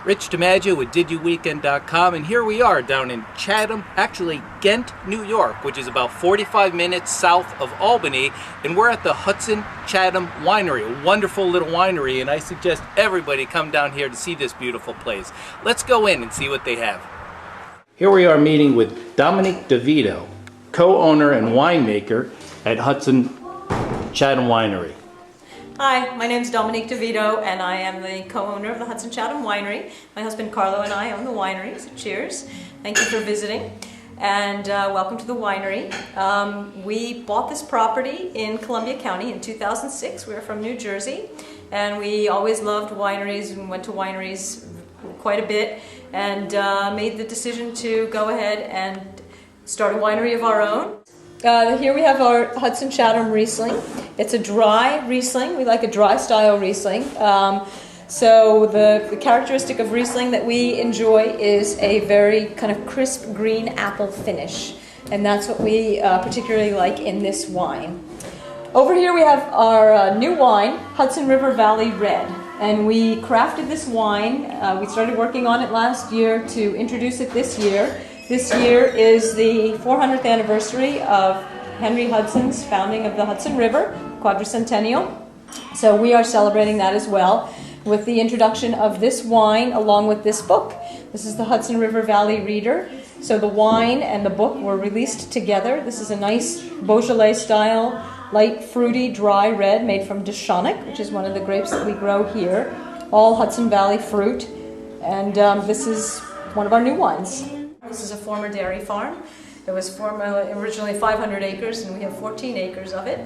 Rich DiMaggio with DidYouWeekend.com, and here we are down in Chatham, actually Ghent, New York, which is about 45 minutes south of Albany, and we're at the Hudson Chatham Winery, a wonderful little winery, and I suggest everybody come down here to see this beautiful place. Let's go in and see what they have. Here we are meeting with Dominic DeVito, co-owner and winemaker at Hudson Chatham Winery. Hi, my name is Dominic DeVito and I am the co-owner of the Hudson Chatham Winery. My husband Carlo and I own the winery, so cheers. Thank you for visiting and welcome to the winery. We bought this property in Columbia County in 2006. We're from New Jersey and we always loved wineries and went to wineries quite a bit and made the decision to go ahead and start a winery of our own. Here we have our Hudson Chatham Riesling. It's a dry Riesling. We like a dry style Riesling. So the characteristic of Riesling that we enjoy is a very kind of crisp green apple finish. And that's what we particularly like in this wine. Over here we have our new wine, Hudson River Valley Red. And we crafted this wine. We started working on it last year to introduce it this year. This year is the 400th anniversary of Henry Hudson's founding of the Hudson River, quadricentennial. So we are celebrating that as well with the introduction of this wine along with this book. This is the Hudson River Valley Reader. So the wine and the book were released together. This is a nice Beaujolais style, light, fruity, dry red made from DeShonick, which is one of the grapes that we grow here. All Hudson Valley fruit. And this is one of our new wines. This is a former dairy farm. It was originally 500 acres and we have 14 acres of it.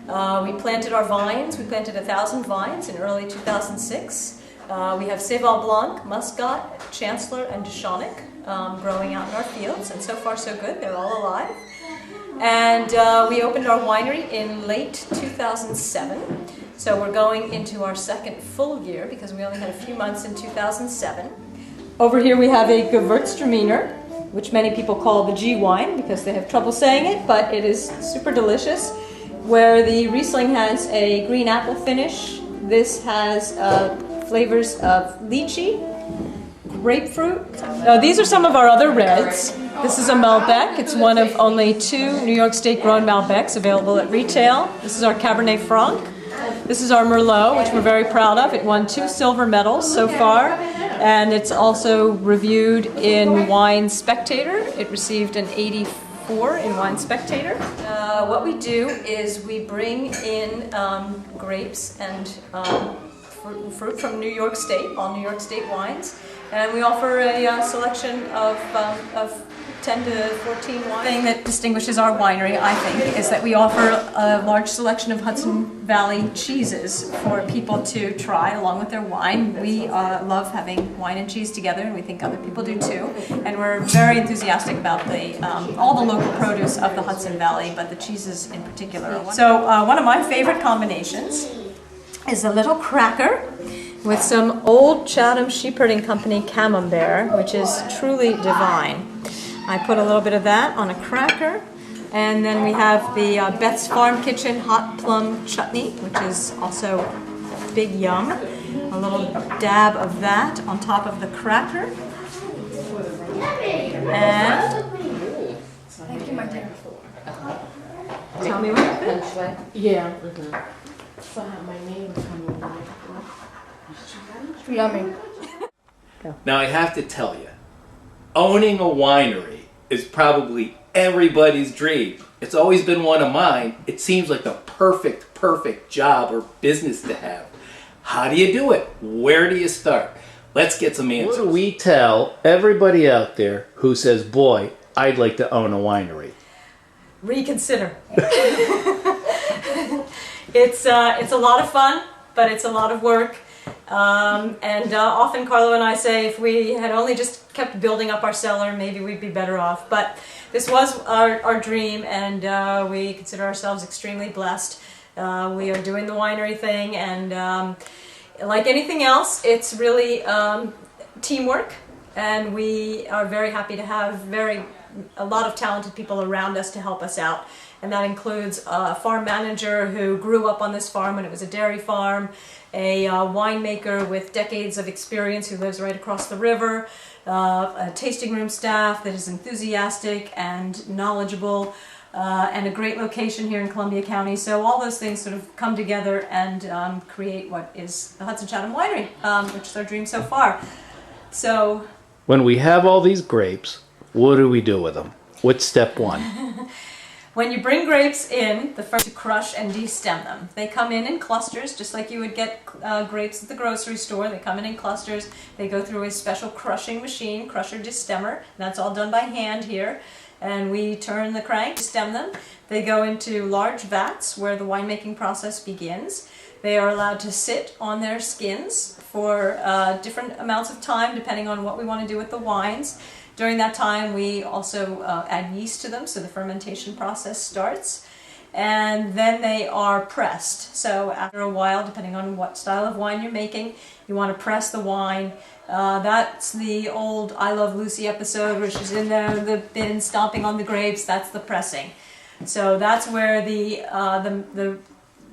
We planted our vines. We planted 1,000 vines in early 2006. We have Seyval Blanc, Muscat, Chancellor, and DeShonick growing out in our fields, and so far so good. They're all alive. And we opened our winery in late 2007. So we're going into our second full year because we only had a few months in 2007. Over here we have a Gewürztraminer, which many people call the G wine because they have trouble saying it, but it is super delicious. Where the Riesling has a green apple finish, this has flavors of lychee, grapefruit. These are some of our other reds. This is a Malbec. It's one of only 2 New York State grown Malbecs available at retail. This is our Cabernet Franc. This is our Merlot, which we're very proud of. It won 2 silver medals so far, and it's also reviewed in Wine Spectator. It received an 84 in Wine Spectator. What we do is we bring in grapes and fruit from New York State, all New York State wines, and we offer a selection of 10 to 14 wines. The thing that distinguishes our winery, I think, is that we offer a large selection of Hudson Valley cheeses for people to try along with their wine. We love having wine and cheese together, and we think other people do too. And we're very enthusiastic about all the local produce of the Hudson Valley, but the cheeses in particular. So one of my favorite combinations is a little cracker with some old Chatham Sheepherding Company Camembert, which is truly divine. I put a little bit of that on a cracker, and then we have the Beth's Farm Kitchen Hot Plum Chutney, which is also big yum. A little dab of that on top of the cracker. And thank you, Martin. Tell me what? Yeah. So I have my name coming on. Yummy. Now I have to tell you, owning a winery is probably everybody's dream. It's always been one of mine. It seems like the perfect job or business to have. How do you do it? Where do you start? Let's get some answers. What do we tell everybody out there who says, boy, I'd like to own a winery? Reconsider. It's a lot of fun, but it's a lot of work. And often Carlo and I say if we had only just kept building up our cellar, maybe we'd be better off. But this was our dream, and we consider ourselves extremely blessed. We are doing the winery thing, and like anything else, it's really teamwork, and we are very happy to have a lot of talented people around us to help us out. And that includes a farm manager who grew up on this farm when it was a dairy farm, a winemaker with decades of experience who lives right across the river, a tasting room staff that is enthusiastic and knowledgeable, and a great location here in Columbia County. So all those things sort of come together and create what is the Hudson Chatham Winery, which is our dream so far. So when we have all these grapes, what do we do with them? What's step one? when you bring grapes in, the first to crush and destem them. They come in clusters, just like you would get grapes at the grocery store. They come in clusters. They go through a special crushing machine, crusher destemmer. And that's all done by hand here. And we turn the crank to stem them. They go into large vats where the winemaking process begins. They are allowed to sit on their skins for different amounts of time depending on what we want to do with the wines. During that time we also add yeast to them, so the fermentation process starts. And then they are pressed. So after a while, depending on what style of wine you're making, you want to press the wine. That's the old I Love Lucy episode where she's in there, the bin stomping on the grapes. That's the pressing. So that's where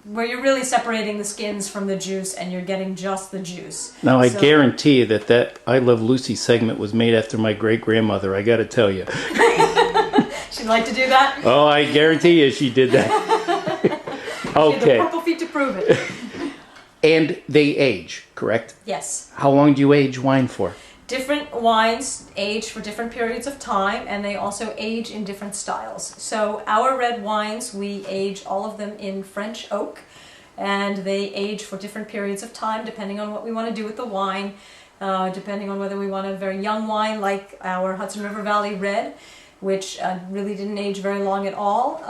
where you're really separating the skins from the juice, and you're getting just the juice. Now I guarantee that I Love Lucy segment was made after my great-grandmother, I got to tell you. She'd like to do that? Oh, I guarantee you she did that. Okay. She had the purple feet to prove it. And they age, correct? Yes. How long do you age wine for? Different wines age for different periods of time, and they also age in different styles. So our red wines, we age all of them in French oak, and they age for different periods of time depending on what we want to do with the wine, depending on whether we want a very young wine like our Hudson River Valley Red, which really didn't age very long at all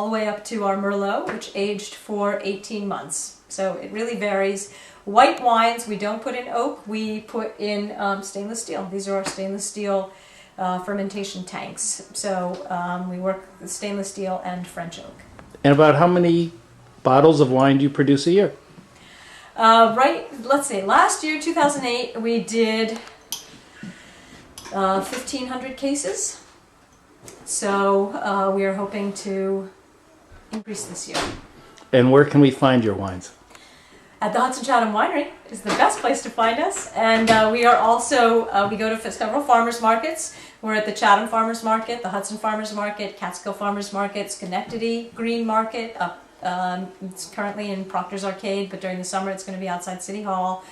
the way up to our Merlot, which aged for 18 months. So it really varies. White wines, we don't put in oak, we put in stainless steel. These are our stainless steel fermentation tanks. So we work with stainless steel and French oak. And about how many bottles of wine do you produce a year? Let's see, last year, 2008, we did 1,500 cases. So we are hoping to increase this year. And where can we find your wines? At the Hudson Chatham Winery is the best place to find us. And we are also, we go to several farmers markets. We're at the Chatham Farmers Market, the Hudson Farmers Market, Catskill Farmers Market, Schenectady Green Market. It's currently in Proctor's Arcade, but during the summer it's going to be outside City Hall.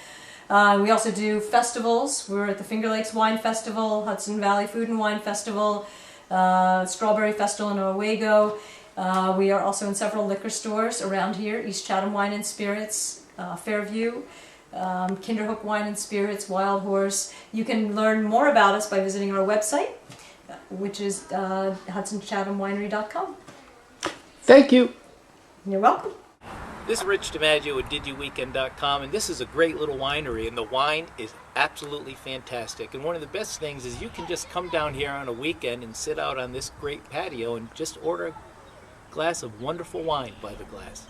We also do festivals. We're at the Finger Lakes Wine Festival, Hudson Valley Food and Wine Festival, Strawberry Festival in Owego. We are also in several liquor stores around here, East Chatham Wine and Spirits, Fairview, Kinderhook Wine and Spirits, Wild Horse. You can learn more about us by visiting our website, which is hudsonchatham.winery.com. Thank you. You're welcome. This is Rich DiMaggio with DigiWeekend.com, and this is a great little winery, and the wine is absolutely fantastic. And one of the best things is you can just come down here on a weekend and sit out on this great patio and just order a glass of wonderful wine by the glass.